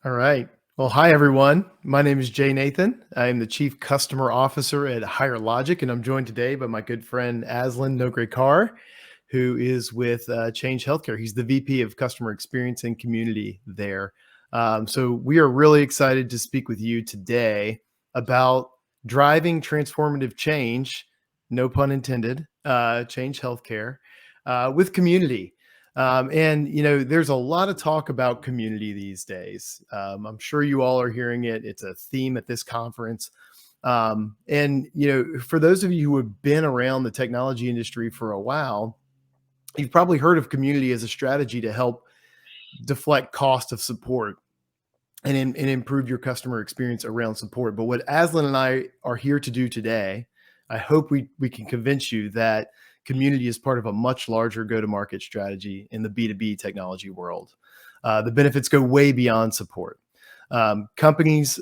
All right. Well, hi, everyone. My name is Jay Nathan. I am the Chief Customer Officer at Higher Logic, and I'm joined today by my good friend Aslan Noghre-kar, who is with Change Healthcare. He's the VP of Customer Experience and Community there. So we are really excited to speak with you today about driving transformative change, no pun intended, Change Healthcare, with community. There's a lot of talk about community these days. I'm sure you all are hearing it. It's a theme at this conference. For those of you who have been around the technology industry for a while, you've probably heard of community as a strategy to help deflect cost of support and improve your customer experience around support. But what Aslan and I are here to do today, I hope we can convince you that community is part of a much larger go-to-market strategy in the B2B technology world. The benefits go way beyond support. Companies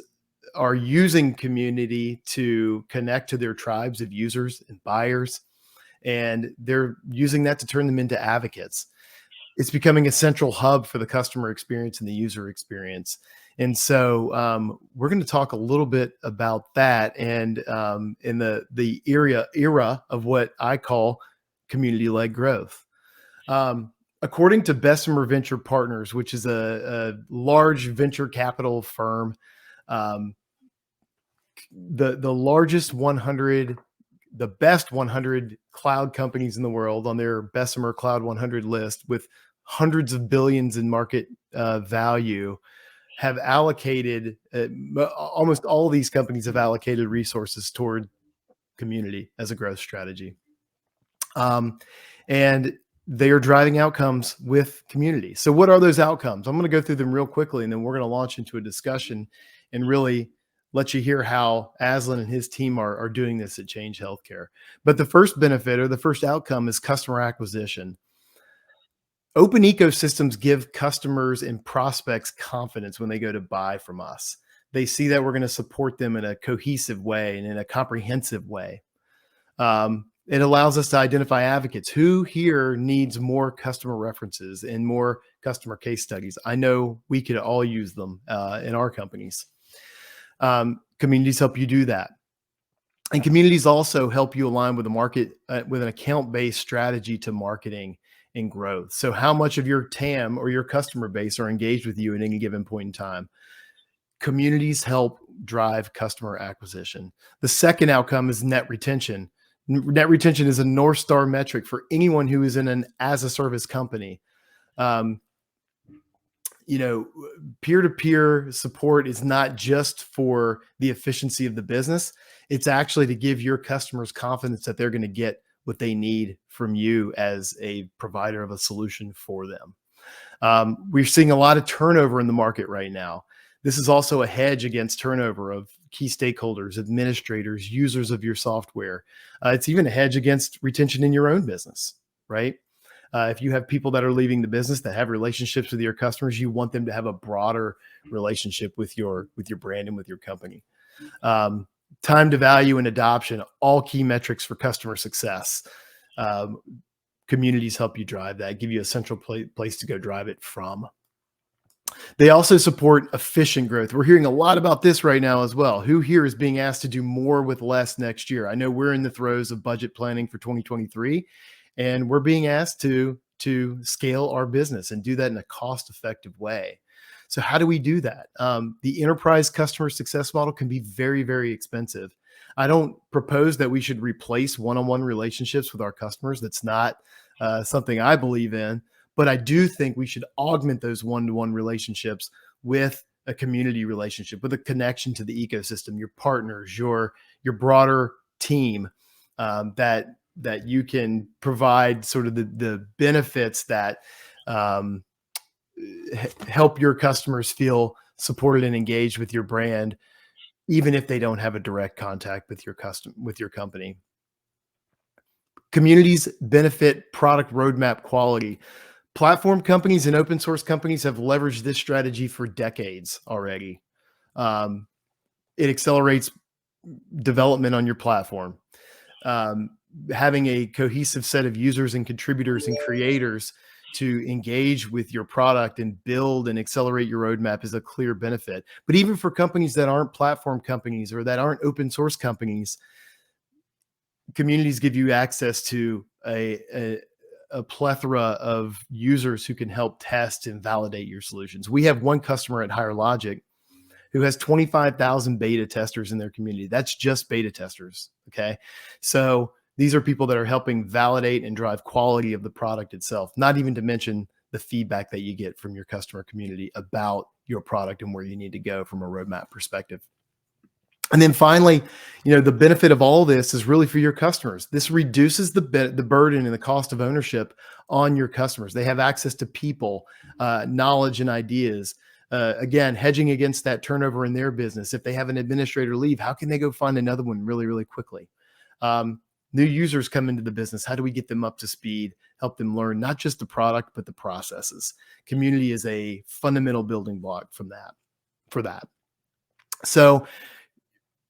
are using community to connect to their tribes of users and buyers, and they're using that to turn them into advocates. It's becoming a central hub for the customer experience and the user experience. And so we're going to talk a little bit about that and in the era of what I call community-led growth. According to Bessemer Venture Partners, which is a large venture capital firm, the largest 100, the best 100 cloud companies in the world on their Bessemer Cloud 100 list with hundreds of billions in market value have allocated, almost all of these companies have allocated resources toward community as a growth strategy. And they are driving outcomes with community. So what are those outcomes? I'm going to go through them real quickly, and then we're going to launch into a discussion and really let you hear how Aslan and his team are doing this at Change Healthcare. But the first benefit or the first outcome is customer acquisition. Open ecosystems give customers and prospects confidence when they go to buy from us. They see that we're going to support them in a cohesive way and in a comprehensive way. It allows us to identify advocates. Who here needs more customer references and more customer case studies? I know we could all use them in our companies. Communities help you do that. And communities also help you align with the market, with an account-based strategy to marketing and growth. So how much of your TAM or your customer base are engaged with you at any given point in time? Communities help drive customer acquisition. The second outcome is net retention. Net retention is a North Star metric for anyone who is in an as-a-service company. Peer-to-peer support is not just for the efficiency of the business. It's actually to give your customers confidence that they're going to get what they need from you as a provider of a solution for them. We're seeing a lot of turnover in the market right now. This is also a hedge against turnover of key stakeholders, administrators, users of your software. It's even a hedge against retention in your own business, right? If you have people that are leaving the business that have relationships with your customers, you want them to have a broader relationship with your brand and with your company. Time to value and adoption, all key metrics for customer success. Communities help you drive that, give you a central place to go drive it from. They also support efficient growth. We're hearing a lot about this right now as well. Who here is being asked to do more with less next year? I know we're in the throes of budget planning for 2023, and we're being asked to scale our business and do that in a cost-effective way. So how do we do that? The enterprise customer success model can be very, very expensive. I don't propose that we should replace one-on-one relationships with our customers. That's not something I believe in. But I do think we should augment those one-to-one relationships with a community relationship, with a connection to the ecosystem, your partners, your broader team, that you can provide sort of the benefits that help your customers feel supported and engaged with your brand, even if they don't have a direct contact with your company. Communities benefit product roadmap quality. Platform companies and open source companies have leveraged this strategy for decades already. It accelerates development on your platform. Having a cohesive set of users and contributors and creators to engage with your product and build and accelerate your roadmap is a clear benefit. But even for companies that aren't platform companies or that aren't open source companies, communities give you access to a plethora of users who can help test and validate your solutions. We have one customer at Higher Logic who has 25,000 beta testers in their community. That's just beta testers. Okay. So these are people that are helping validate and drive quality of the product itself, not even to mention the feedback that you get from your customer community about your product and where you need to go from a roadmap perspective. And then finally, the benefit of all this is really for your customers. This reduces the burden and the cost of ownership on your customers. They have access to people, knowledge, and ideas. Again, hedging against that turnover in their business. If they have an administrator leave, how can they go find another one really, really quickly? New users come into the business. How do we get them up to speed, help them learn not just the product, but the processes? Community is a fundamental building block for that. So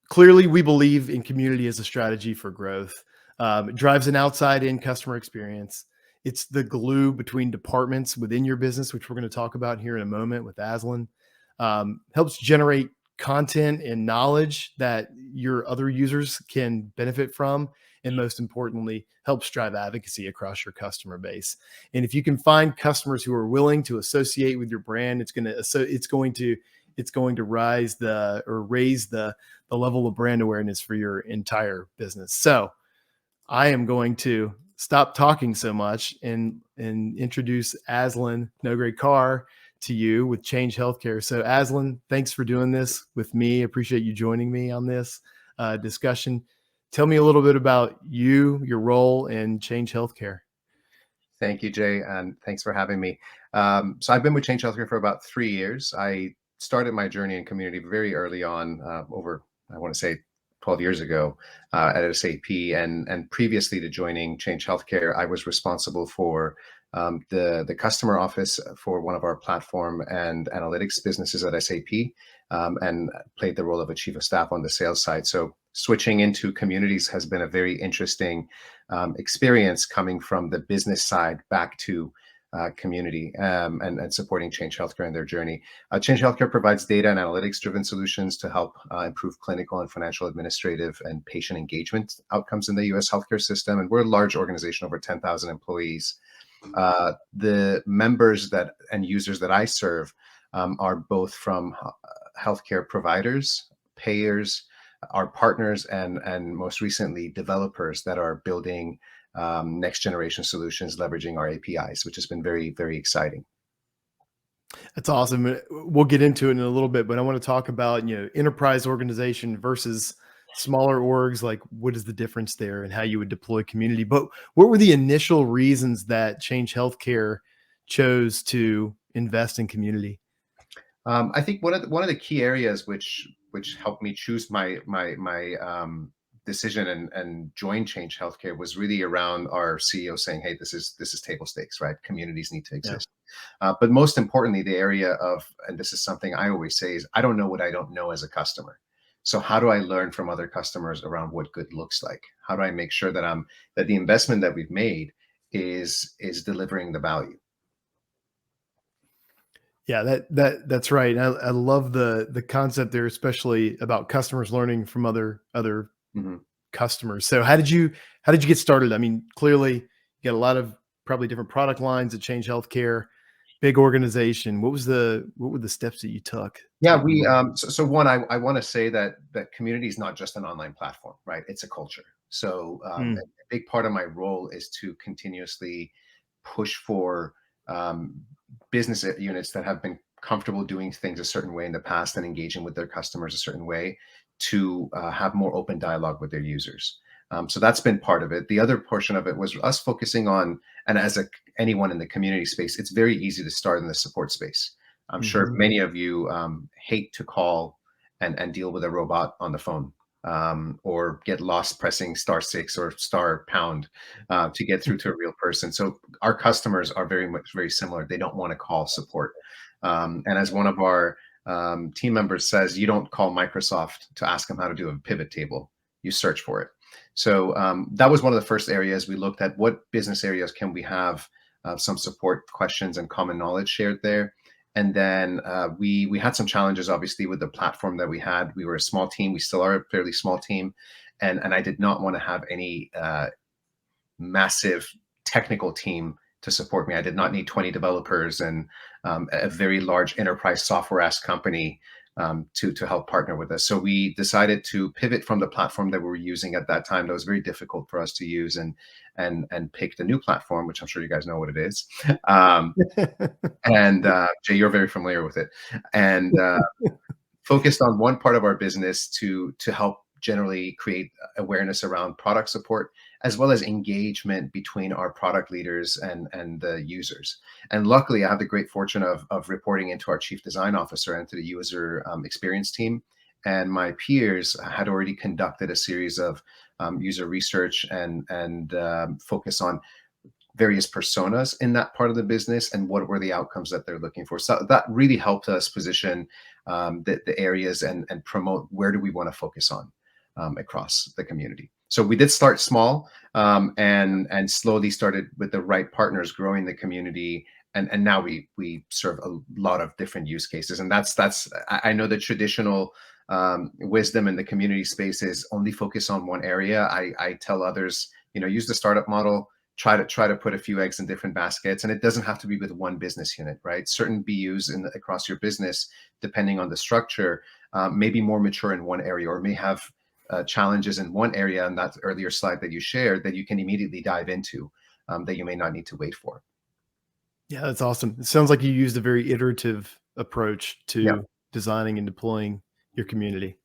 clearly, we believe in community as a strategy for growth. It drives an outside-in customer experience. It's the glue between departments within your business, which we're going to talk about here in a moment with Aslan. Helps generate content and knowledge that your other users can benefit from. And most importantly, helps drive advocacy across your customer base. And if you can find customers who are willing to associate with your brand, it's going to raise the level of brand awareness for your entire business. So I am going to stop talking so much and introduce Aslan Noghre-kar to you with Change Healthcare. So Aslan, thanks for doing this with me. Appreciate you joining me on this discussion. Tell me a little bit about you, your role, and Change Healthcare. Thank you, Jay, and thanks for having me. So I've been with Change Healthcare for about 3 years. I started my journey in community very early on, over, I want to say, 12 years ago at SAP. And previously to joining Change Healthcare, I was responsible for the customer office for one of our platform and analytics businesses at SAP, and played the role of a chief of staff on the sales side. So switching into communities has been a very interesting experience, coming from the business side back to community and supporting Change Healthcare in their journey. Change Healthcare provides data and analytics driven solutions to help improve clinical and financial, administrative, and patient engagement outcomes in the US healthcare system. And we're a large organization, over 10,000 employees. The members and users that I serve are both from healthcare providers, payers, our partners, and most recently developers that are building next generation solutions leveraging our APIs, which has been very, very exciting. That's awesome. We'll get into it in a little bit, but I want to talk about, enterprise organization versus smaller orgs. Like, what is the difference there and how you would deploy community? But what were the initial reasons that Change Healthcare chose to invest in community? I think one of the key areas which helped me choose my decision and join Change Healthcare was really around our CEO saying, "Hey, this is table stakes, right? Communities need to exist." Yeah. But most importantly, the area of, and this is something I always say, is I don't know what I don't know as a customer. So how do I learn from other customers around what good looks like? How do I make sure that the investment that we've made is delivering the value? Yeah, that's right. I love the concept there, especially about customers learning from other mm-hmm. customers. So how did you get started? I mean, clearly you got a lot of probably different product lines at Change Healthcare, big organization. What were the steps that you took? Yeah, so one, I want to say that community is not just an online platform, right? It's a culture. So a big part of my role is to continuously push for business units that have been comfortable doing things a certain way in the past and engaging with their customers a certain way to have more open dialogue with their users. So that's been part of it. The other portion of it was us focusing on, and as anyone in the community space, it's very easy to start in the support space. I'm sure many of you hate to call and deal with a robot on the phone, or get lost pressing *6 or *# to get through to a real person. So our customers are very similar. They don't want to call support. And as one of our team members says, you don't call Microsoft to ask them how to do a pivot table. You search for it. So that was one of the first areas we looked at. What business areas can we have some support questions and common knowledge shared there. And then we had some challenges, obviously, with the platform that we had. We were a small team. We still are a fairly small team, and I did not want to have any massive technical team to support me. I did not need 20 developers and a very large enterprise software-esque company to help partner with us. So we decided to pivot from the platform that we were using at that time. That was very difficult for us to use, and picked a new platform, which I'm sure you guys know what it is. Um, and Jay, you're very familiar with it. And focused on one part of our business to help generally create awareness around product support, as well as engagement between our product leaders and the users. And luckily, I have the great fortune of reporting into our chief design officer and to the user experience team. And my peers had already conducted a series of user research and focus on various personas in that part of the business and what were the outcomes that they're looking for. So that really helped us position the areas and promote where do we want to focus on across the community. So we did start small and slowly started with the right partners growing the community. And now we serve a lot of different use cases. And that's I know the traditional wisdom in the community space is only focus on one area. I tell others, use the startup model, try to put a few eggs in different baskets, and it doesn't have to be with one business unit, right? Certain BUs across your business, depending on the structure, may be more mature in one area, or may have challenges in one area, and that earlier slide that you shared, that you can immediately dive into, that you may not need to wait for. Yeah, that's awesome. It sounds like you used a very iterative approach Yeah. to designing and deploying your community.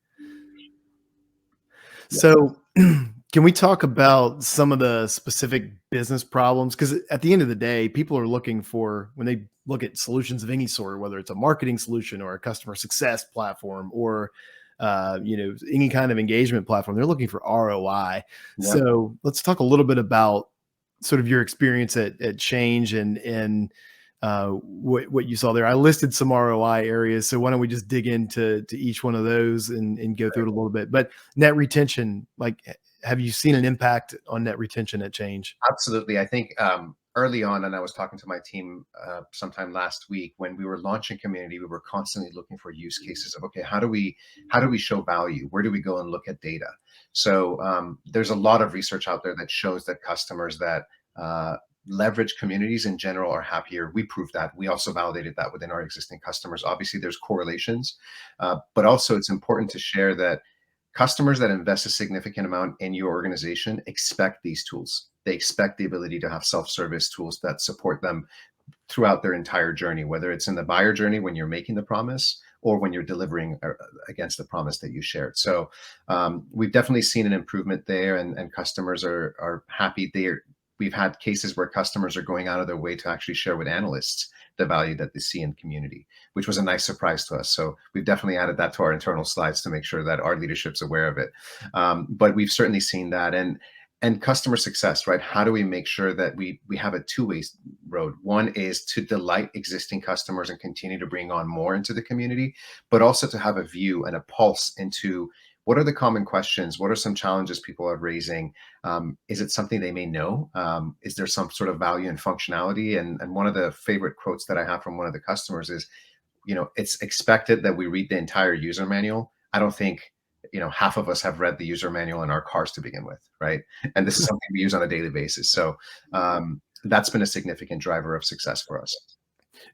Yeah. So, can we talk about some of the specific business problems? Because at the end of the day, people are looking for, when they look at solutions of any sort, whether it's a marketing solution or a customer success platform or any kind of engagement platform, they're looking for ROI. Yeah. So let's talk a little bit about sort of your experience at Change and what you saw there. I listed some ROI areas, so why don't we just dig into each one of those and go through it a little bit. But net retention, like, have you seen an impact on net retention at Change? Absolutely. I think early on, and I was talking to my team sometime last week when we were launching community, we were constantly looking for use cases of, okay, how do we show value? Where do we go and look at data? So there's a lot of research out there that shows that customers that leverage communities in general are happier. We proved that. We also validated that within our existing customers. Obviously, there's correlations, but also it's important to share that customers that invest a significant amount in your organization expect these tools. They expect the ability to have self-service tools that support them throughout their entire journey, whether it's in the buyer journey when you're making the promise or when you're delivering against the promise that you shared. So we've definitely seen an improvement there, and customers are happy. We've had cases where customers are going out of their way to actually share with analysts the value that they see in community, which was a nice surprise to us. So we've definitely added that to our internal slides to make sure that our leadership's aware of it. But we've certainly seen that. And customer success, right? How do we make sure that we have a two-way road? One is to delight existing customers and continue to bring on more into the community, but also to have a view and a pulse into what are the common questions? What are some challenges people are raising? Is it something they may know? Is there some sort of value and functionality? And one of the favorite quotes that I have from one of the customers is, it's expected that we read the entire user manual. I don't think half of us have read the user manual in our cars to begin with, right? And this is something we use on a daily basis. So that's been a significant driver of success for us.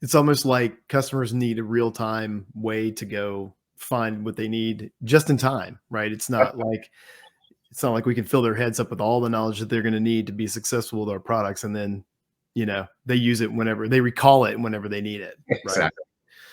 It's almost like customers need a real-time way to go find what they need just in time, right? It's not like we can fill their heads up with all the knowledge that they're going to need to be successful with our products, and then they use it whenever they recall it, whenever they need it, right? Exactly.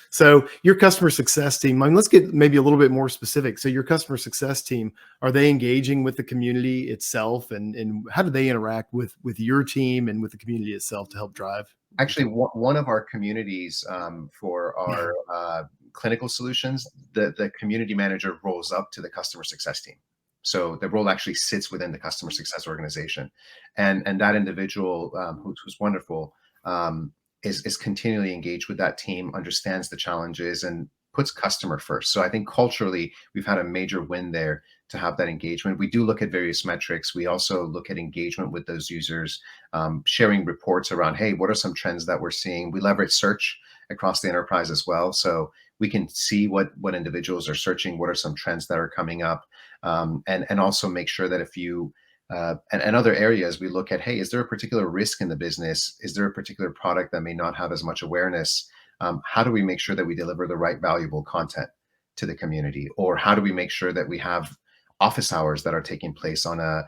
So your customer success team, I mean, let's get maybe a little bit more specific. So your customer success team, are they engaging with the community itself, and how do they interact with your team and with the community itself to help drive? Actually, one of our communities for our clinical solutions, the community manager rolls up to the customer success team. So the role actually sits within the customer success organization, and that individual who's wonderful is continually engaged with that team, understands the challenges, and puts customer first. So I think culturally, we've had a major win there to have that engagement. We do look at various metrics. We also look at engagement with those users, sharing reports around, hey, what are some trends that we're seeing? We leverage search across the enterprise as well. So we can see what individuals are searching, what are some trends that are coming up, and also make sure that if you and other areas, we look at, hey, is there a particular risk in the business? Is there a particular product that may not have as much awareness? How do we make sure that we deliver the right valuable content to the community? Or how do we make sure that we have office hours that are taking place on a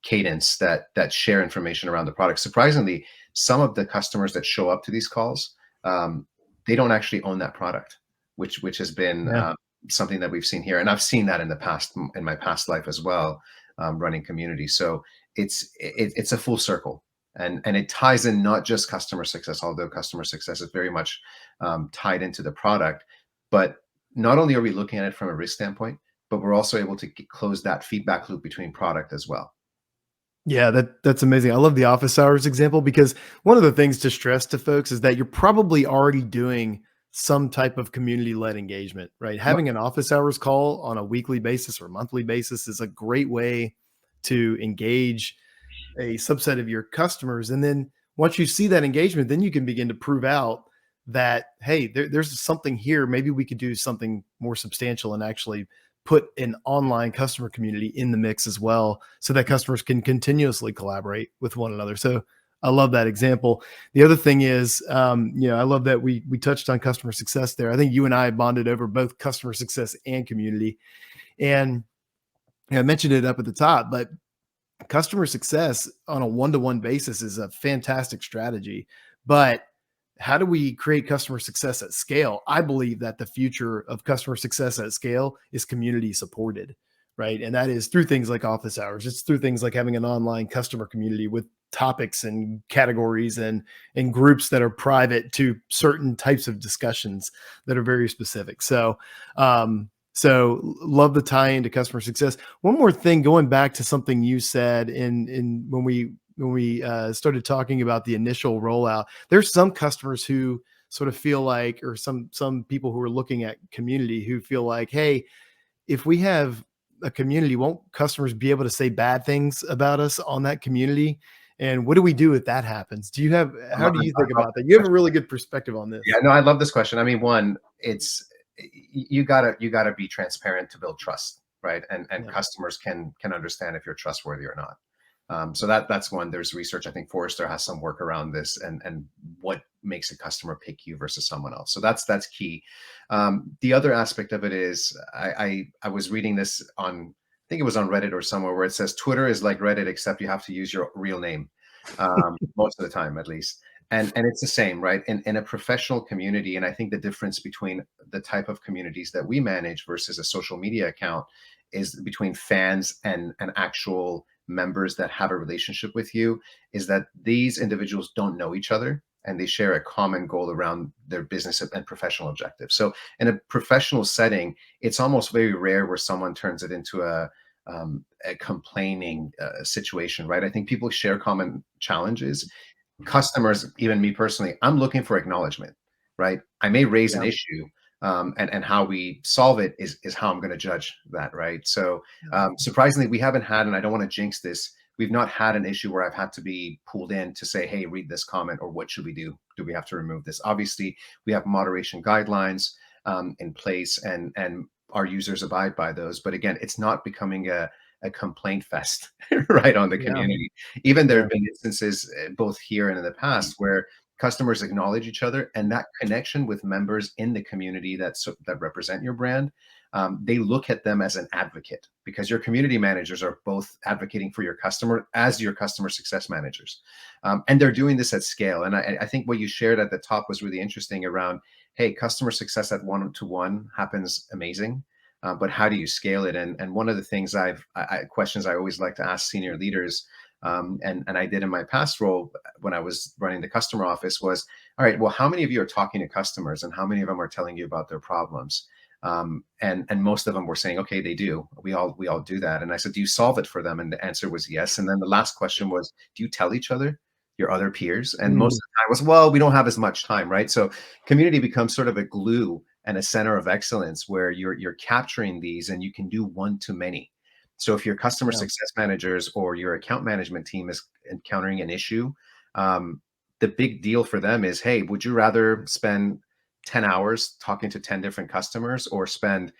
cadence that share information around the product? Surprisingly, some of the customers that show up to these calls, they don't actually own that product, which has been Yeah. something that we've seen here. And I've seen that in the past, in my past life as well, running communities. So it's a full circle. And it ties in not just customer success, although customer success is very much tied into the product. But not only are we looking at it from a risk standpoint, but we're also able to close that feedback loop between product as well. Yeah, that's amazing. I love the office hours example because one of the things to stress to folks is that you're probably already doing some type of community-led engagement, right? Yep. Having an office hours call on a weekly basis or monthly basis is a great way to engage a subset of your customers. And then once you see that engagement, then you can begin to prove out that, hey, there's something here. Maybe we could do something more substantial and actually put an online customer community in the mix as well so that customers can continuously collaborate with one another. So I love that example. The other thing is, I love that we touched on customer success there. I think you and I bonded over both customer success and community. And I mentioned it up at the top, but customer success on a one-to-one basis is a fantastic strategy. But how do we create customer success at scale? I believe that the future of customer success at scale is community supported, right? And that is through things like office hours. It's through things like having an online customer community with topics and categories and groups that are private to certain types of discussions that are very specific. So love the tie into customer success. One more thing, going back to something you said in when we started talking about the initial rollout, there's some customers who sort of feel like, or some people who are looking at community who feel like, hey, if we have a community, won't customers be able to say bad things about us on that community? And what do we do if that happens? How do you think about that? You have a really good perspective on this. Yeah, no, I love this question. I mean, one, you gotta be transparent to build trust, right? And Yeah. customers can understand if you're trustworthy or not. So that's one. There's research. I think Forrester has some work around this and what makes a customer pick you versus someone else. So that's key. The other aspect of it is I was reading this on, I think it was on Reddit or somewhere, where it says Twitter is like Reddit, except you have to use your real name most of the time, at least. And it's the same, right? In a professional community, and I think the difference between the type of communities that we manage versus a social media account is between fans and actual members that have a relationship with you, is that these individuals don't know each other and they share a common goal around their business and professional objectives. So in a professional setting, it's almost very rare where someone turns it into a complaining situation, right? I think people share common challenges. Customers, even me personally, I'm looking for acknowledgement, right? I may raise an Yeah. issue, and how we solve it is how I'm going to judge that, right? So surprisingly, we haven't had, and I don't want to jinx this, we've not had an issue where I've had to be pulled in to say, hey, read this comment, or what should we do? Do we have to remove this? Obviously, we have moderation guidelines in place, and our users abide by those. But again, it's not becoming a complaint fest right on the Yeah. community. Even there Yeah. have been instances both here and in the past where customers acknowledge each other, and that connection with members in the community that represent your brand, they look at them as an advocate, because your community managers are both advocating for your customer as your customer success managers. And they're doing this at scale. And I think what you shared at the top was really interesting around, hey, customer success at one-to-one happens amazing. But how do you scale it? And one of the things questions I always like to ask senior leaders, and I did in my past role when I was running the customer office, was, all right, well, how many of you are talking to customers, and how many of them are telling you about their problems? And most of them were saying, okay, they do. We all do that. And I said, do you solve it for them? And the answer was yes. And then the last question was, do you tell each other, your other peers? And most of the time was, well, we don't have as much time, right? So community becomes sort of a glue and a center of excellence where you're capturing these and you can do one to many. So if your customer Yeah. success managers or your account management team is encountering an issue, um, the big deal for them is, hey, would you rather spend 10 hours talking to 10 different customers, or spend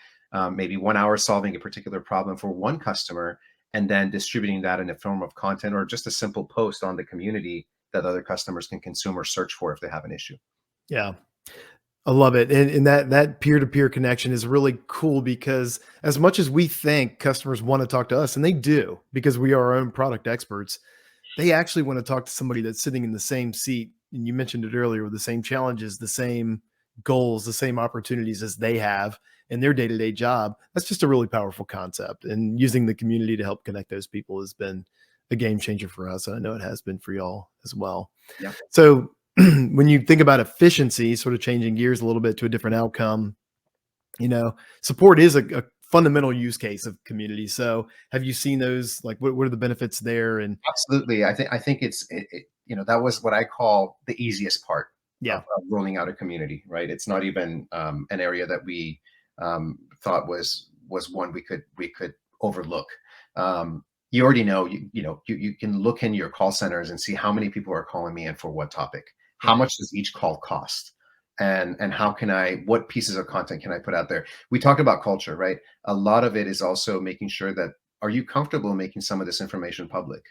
maybe 1 hour solving a particular problem for one customer and then distributing that in a form of content or just a simple post on the community that other customers can consume or search for if they have an issue? Yeah. I love it. And that peer-to-peer connection is really cool because as much as we think customers want to talk to us, and they do because we are our own product experts, they actually want to talk to somebody that's sitting in the same seat. And you mentioned it earlier, with the same challenges, the same goals, the same opportunities as they have in their day-to-day job. That's just a really powerful concept. And using the community to help connect those people has been a game changer for us. And I know it has been for y'all as well. Yeah. So when you think about efficiency, sort of changing gears a little bit to a different outcome, support is a fundamental use case of community. So have you seen those? Like, what are the benefits there? And Absolutely. I think that was what I call the easiest part yeah, of rolling out a community, right? It's not even an area that we thought was one we could overlook. You already know, you can look in your call centers and see how many people are calling me and for what topic. How right. much does each call cost? And what pieces of content can I put out there? We talked about culture, right? A lot of it is also making sure that, are you comfortable making some of this information public?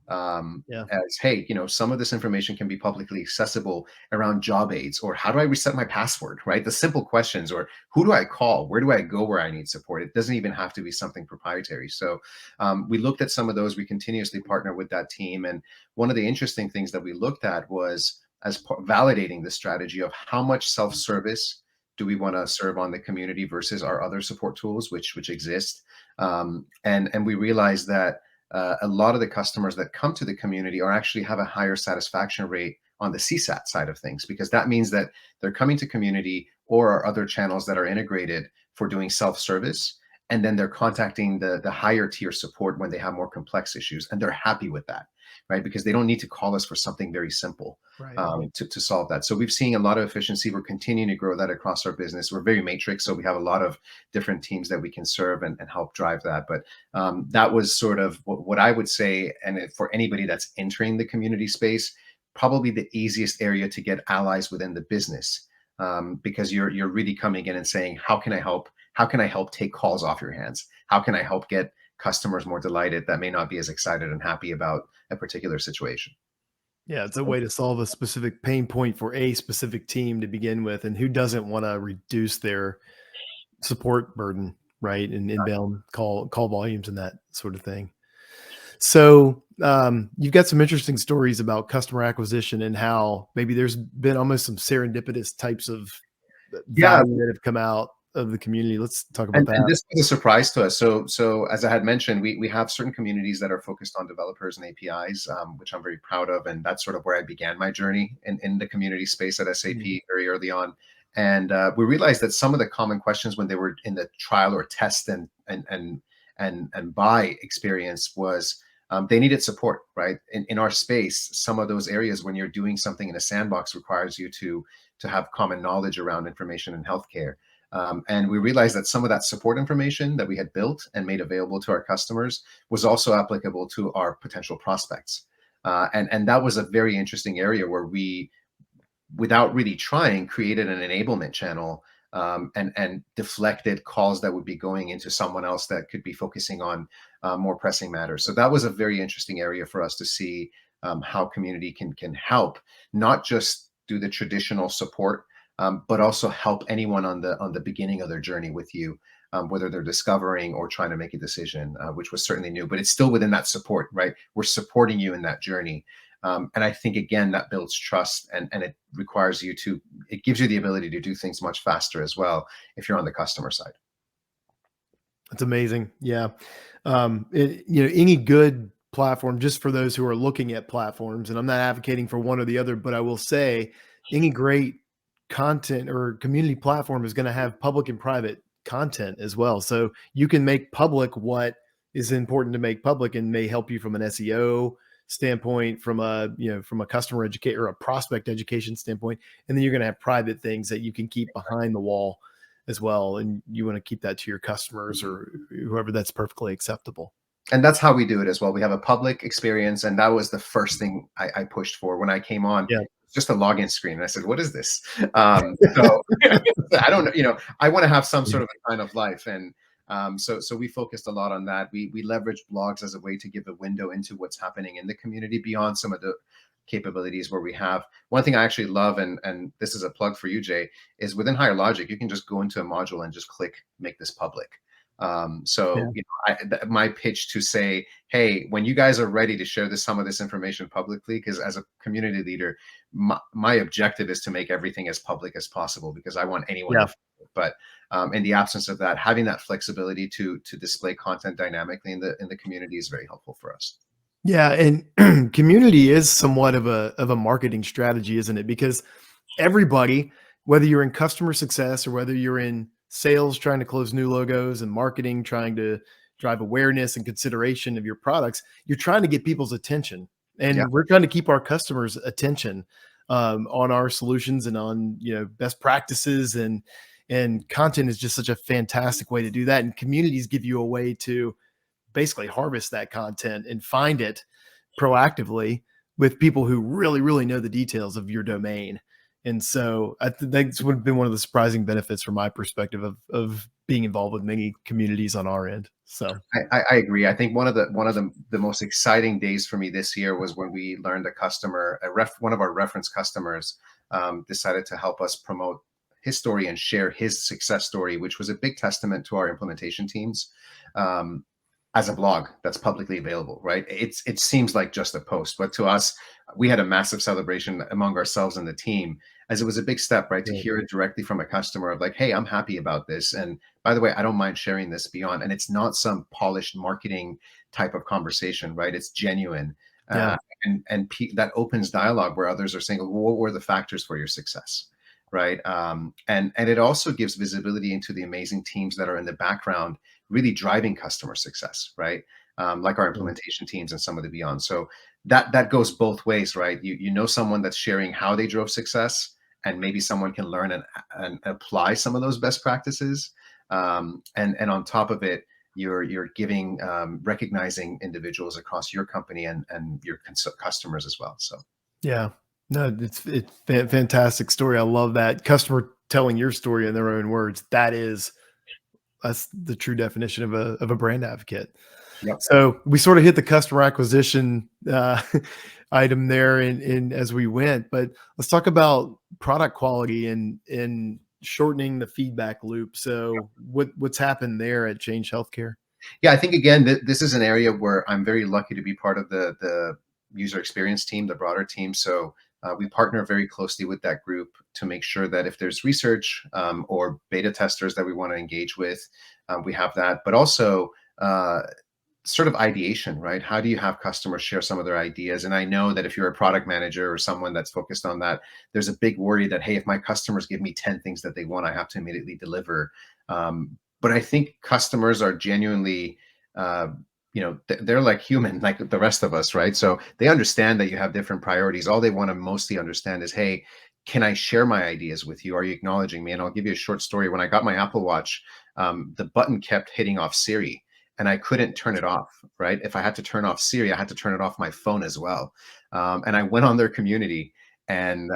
Yeah. As, hey, some of this information can be publicly accessible around job aids, or how do I reset my password, right? The simple questions, or who do I call? Where do I go where I need support? It doesn't even have to be something proprietary. So we looked at some of those. We continuously partner with that team. And one of the interesting things that we looked at was validating the strategy of how much self-service do we want to serve on the community versus our other support tools, which exist. And we realized that a lot of the customers that come to the community are actually have a higher satisfaction rate on the CSAT side of things, because that means that they're coming to community or our other channels that are integrated for doing self-service, and then they're contacting the higher tier support when they have more complex issues, and they're happy with that, right? Because they don't need to call us for something very simple Right. to solve that. So we've seen a lot of efficiency. We're continuing to grow that across our business. We're very matrix, so we have a lot of different teams that we can serve and help drive that. But that was sort of what I would say, and for anybody that's entering the community space, probably the easiest area to get allies within the business, because you're really coming in and saying, how can I help? How can I help take calls off your hands? How can I help get customers more delighted that may not be as excited and happy about a particular situation? Yeah. It's a way to solve a specific pain point for a specific team to begin with. And who doesn't want to reduce their support burden, right? And inbound call volumes and that sort of thing. So you've got some interesting stories about customer acquisition and how maybe there's been almost some serendipitous types of Yeah, value that have come out of the community. Let's talk about and that. this was a surprise to us. So as I had mentioned, we have certain communities that are focused on developers and APIs, which I'm very proud of, and that's sort of where I began my journey in the community space at Mm. SAP very early on. And we realized that some of the common questions when they were in the trial or test and buy experience was, they needed support, right? In our space, some of those areas when you're doing something in a sandbox requires you to have common knowledge around information in healthcare. And we realized that some of that support information that we had built and made available to our customers was also applicable to our potential prospects. And that was a very interesting area where we, without really trying, created an enablement channel, and deflected calls that would be going into someone else that could be focusing on more pressing matters. So that was a very interesting area for us to see how community can help, not just do the traditional support, but also help anyone on the beginning of their journey with you, whether they're discovering or trying to make a decision, which was certainly new, but it's still within that support, right? We're supporting you in that journey. And I think, again, that builds trust, and it requires it gives you the ability to do things much faster as well if you're on the customer side. That's amazing. Yeah. Any good platform, just for those who are looking at platforms, and I'm not advocating for one or the other, but I will say any great content or community platform is going to have public and private content as well. So you can make public what is important to make public and may help you from an SEO standpoint, from a customer educate or a prospect education standpoint. And then you're going to have private things that you can keep behind the wall as well, and you want to keep that to your customers or whoever, that's perfectly acceptable. And that's how we do it as well. We have a public experience, and that was the first thing I pushed for when I came on. Yeah. Just a login screen, and I said, "What is this?" So I don't know. I want to have some sort of a kind of life, and so we focused a lot on that. We leveraged blogs as a way to give a window into what's happening in the community beyond some of the capabilities where we have. One thing I actually love, and this is a plug for you, Jay, is within Higher Logic, you can just go into a module and just click make this public. So Yeah. my pitch to say, hey, when you guys are ready to share some of this information publicly, because as a community leader, my objective is to make everything as public as possible because I want anyone Yeah. to follow it. But in the absence of that, having that flexibility to display content dynamically in the community is very helpful for us. Yeah, and community is somewhat of a marketing strategy, isn't it? Because everybody, whether you're in customer success or whether you're in sales trying to close new logos and marketing trying to drive awareness and consideration of your products, you're trying to get people's attention, Yeah. and we're trying to keep our customers' attention on our solutions and on best practices, and content is just such a fantastic way to do that. And communities give you a way to basically harvest that content and find it proactively with people who really, really know the details of your domain. And so I think that's would have been one of the surprising benefits from my perspective of being involved with many communities on our end. So I agree. I think one of the most exciting days for me this year was when we learned one of our reference customers decided to help us promote his story and share his success story, which was a big testament to our implementation teams. As a blog that's publicly available, right? It seems like just a post, but to us, we had a massive celebration among ourselves and the team, as it was a big step, right? To yeah, hear it directly from a customer of like, hey, I'm happy about this. And by the way, I don't mind sharing this beyond. And it's not some polished marketing type of conversation, right? It's genuine. yeah, Uh, that opens dialogue where others are saying, well, what were the factors for your success? Right. And it also gives visibility into the amazing teams that are in the background really driving customer success, right? Like our yeah, implementation teams and some of the beyond. So that goes both ways, right? You know someone that's sharing how they drove success, and maybe someone can learn and apply some of those best practices. And on top of it, you're giving recognizing individuals across your company and your customers as well. So yeah. No, it's fantastic story. I love that customer telling your story in their own words. That's the true definition of a brand advocate. yep. So we sort of hit the customer acquisition item there in as we went, but let's talk about product quality and shortening the feedback loop. So what's happened there at Change Healthcare? Yeah, I think again, this is an area where I'm very lucky to be part of the user experience team, the broader team. So we partner very closely with that group to make sure that if there's research or beta testers that we want to engage with, we have that. But also sort of ideation, right? How do you have customers share some of their ideas? And I know that if you're a product manager or someone that's focused on that, there's a big worry that, hey, if my customers give me 10 things that they want, I have to immediately deliver. But I think customers are genuinely, they're like human, like the rest of us, right? So they understand that you have different priorities. All they want to mostly understand is, hey, can I share my ideas with you? Are you acknowledging me? And I'll give you a short story. When I got my Apple Watch, the button kept hitting off Siri, and I couldn't turn it off, right? If I had to turn off Siri, I had to turn it off my phone as well. And I went on their community, and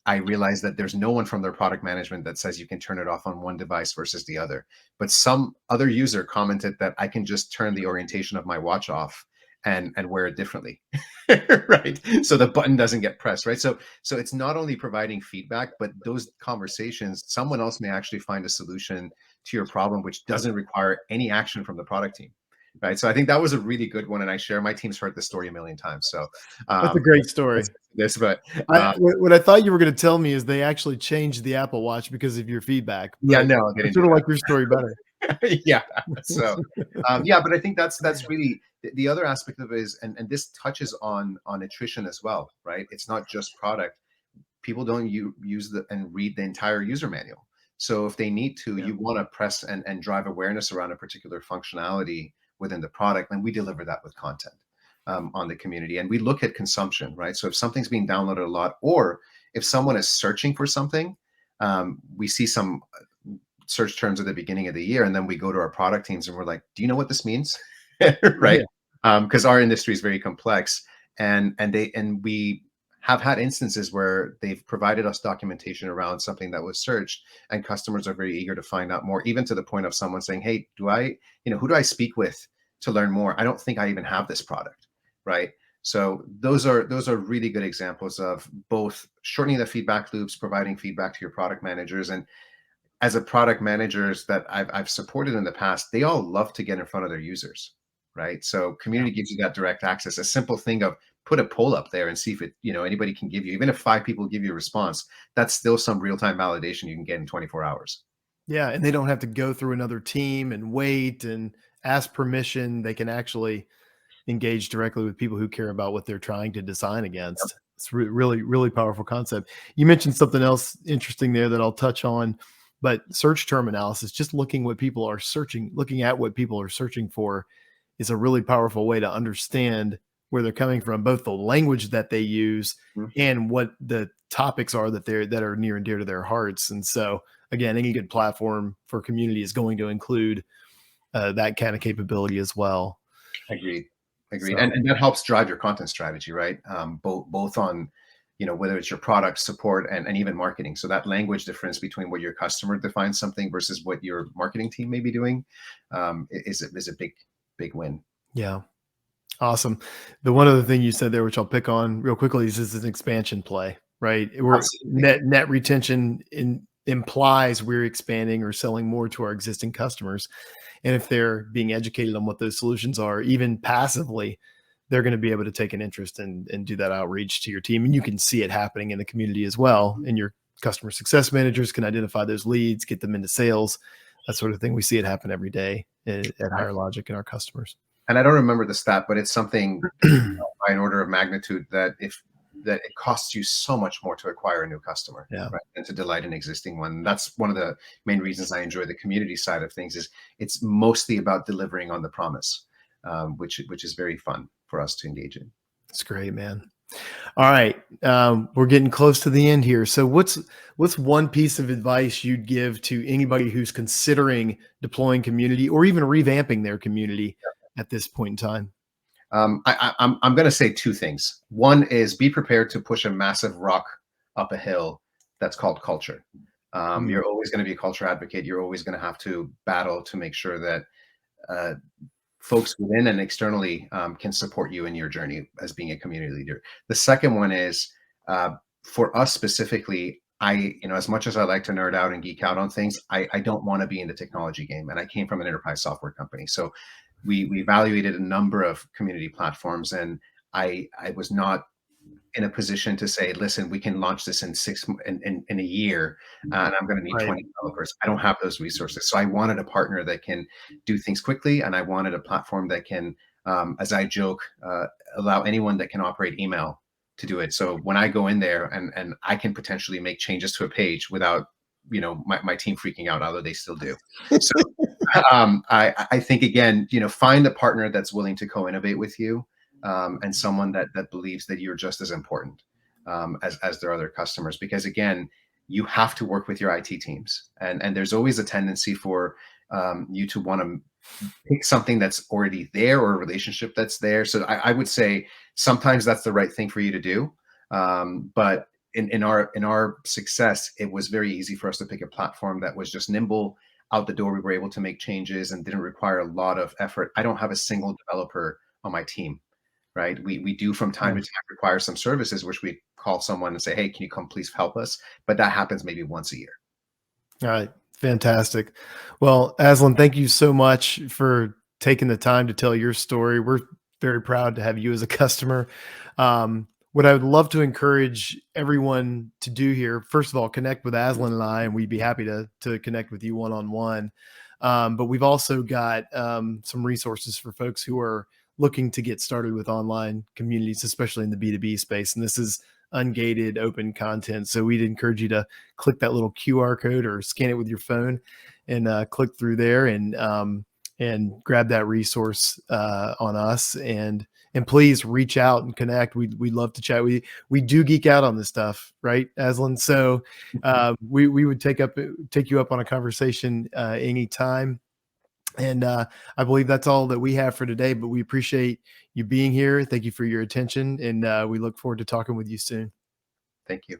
I realized that there's no one from their product management that says you can turn it off on one device versus the other. But some other user commented that I can just turn the orientation of my watch off and wear it differently. Right. So the button doesn't get pressed, right? So it's not only providing feedback, but those conversations, someone else may actually find a solution to your problem, which doesn't require any action from the product team. Right. So I think that was a really good one. And I share my team's heard this story a million times. So That's a great story. but What I thought you were going to tell me is they actually changed the Apple Watch because of your feedback, yeah, but no, they I didn't do sort of that. like your story better. Yeah. So yeah, but I think that's really the other aspect of it is, and this touches on attrition as well, right? It's not just product. People don't use and read the entire user manual. So if they need to, Yeah. you want to press and drive awareness around a particular functionality within the product, and we deliver that with content on the community. And we look at consumption, right? So if something's being downloaded a lot, or if someone is searching for something, we see some search terms at the beginning of the year, and then we go to our product teams and we're like, do you know what this means? Right? Yeah. Because our industry is very complex, and we have had instances where they've provided us documentation around something that was searched, and customers are very eager to find out more, even to the point of someone saying, hey, who do I speak with to learn more? I don't think I even have this product, right? So those are really good examples of both shortening the feedback loops, providing feedback to your product managers. And as a product managers that I've supported in the past, they all love to get in front of their users, right? So Yeah. community gives you that direct access. A simple thing of put a poll up there and see if anybody can give you, even if 5 people give you a response, that's still some real-time validation you can get in 24 hours. Yeah. And they don't have to go through another team and wait and ask permission. They can actually engage directly with people who care about what they're trying to design against. It's really, really powerful concept. You mentioned something else interesting there that I'll touch on, but search term analysis, just looking at what people are searching for is a really powerful way to understand where they're coming from, both the language that they use Mhm. and what the topics are that are near and dear to their hearts. And so again, any good platform for community is going to include that kind of capability as well. Agreed. Agreed. So And that helps drive your content strategy, right? Both on, whether it's your product support and even marketing. So that language difference between what your customer defines something versus what your marketing team may be doing is a big win. yeah. Awesome. The one other thing you said there, which I'll pick on real quickly, is this is an expansion play, right? We're Absolutely. net retention implies we're expanding or selling more to our existing customers. And if they're being educated on what those solutions are, even passively, they're going to be able to take an interest and do that outreach to your team. And you can see it happening in the community as well. And your customer success managers can identify those leads, get them into sales, that sort of thing. We see it happen every day at Higher Logic and our customers. And I don't remember the stat, but it's something by an order of magnitude that it costs you so much more to acquire a new customer, Yeah. right, than to delight an existing one. That's one of the main reasons I enjoy the community side of things. Is it's mostly about delivering on the promise, which is very fun for us to engage in. It's great, man. All right. We're getting close to the end here. So what's one piece of advice you'd give to anybody who's considering deploying community or even revamping their community at this point in time? I'm going to say two things. One is be prepared to push a massive rock up a hill that's called culture. Mm, You're always going to be a culture advocate. You're always going to have to battle to make sure that uh, folks within and externally can support you in your journey as being a community leader. The second one is for us specifically. As much as I like to nerd out and geek out on things, I don't want to be in the technology game. And I came from an enterprise software company. So we evaluated a number of community platforms, and I was not in a position to say, listen, we can launch this in in a year, and I'm going to need right. 20 developers. I don't have those resources. So I wanted a partner that can do things quickly, and I wanted a platform that can, as I joke, allow anyone that can operate email to do it. So when I go in there and I can potentially make changes to a page without my team freaking out, although they still do. So I think again, find a partner that's willing to co-innovate with you, and someone that believes that you're just as important as their other customers. Because again, you have to work with your IT teams, and there's always a tendency for you to want to pick something that's already there or a relationship that's there. So I would say sometimes that's the right thing for you to do, but in our success, it was very easy for us to pick a platform that was just nimble out the door. We were able to make changes and didn't require a lot of effort. I don't have a single developer on my team, right? We do from time to time require some services, which we call someone and say, hey, can you come please help us? But that happens maybe once a year. All right. Fantastic. Well, Aslan, thank you so much for taking the time to tell your story. We're very proud to have you as a customer. What I would love to encourage everyone to do here, first of all, connect with Aslan and I, and we'd be happy to connect with you one-on-one. But we've also got some resources for folks who are looking to get started with online communities, especially in the B2B space. And this is ungated open content. So we'd encourage you to click that little QR code or scan it with your phone and click through there and grab that resource on us. And And please reach out and connect. We'd love to chat. We do geek out on this stuff, right, Aslan? So we would take you up on a conversation anytime. And I believe that's all that we have for today, but we appreciate you being here. Thank you for your attention. And we look forward to talking with you soon. Thank you.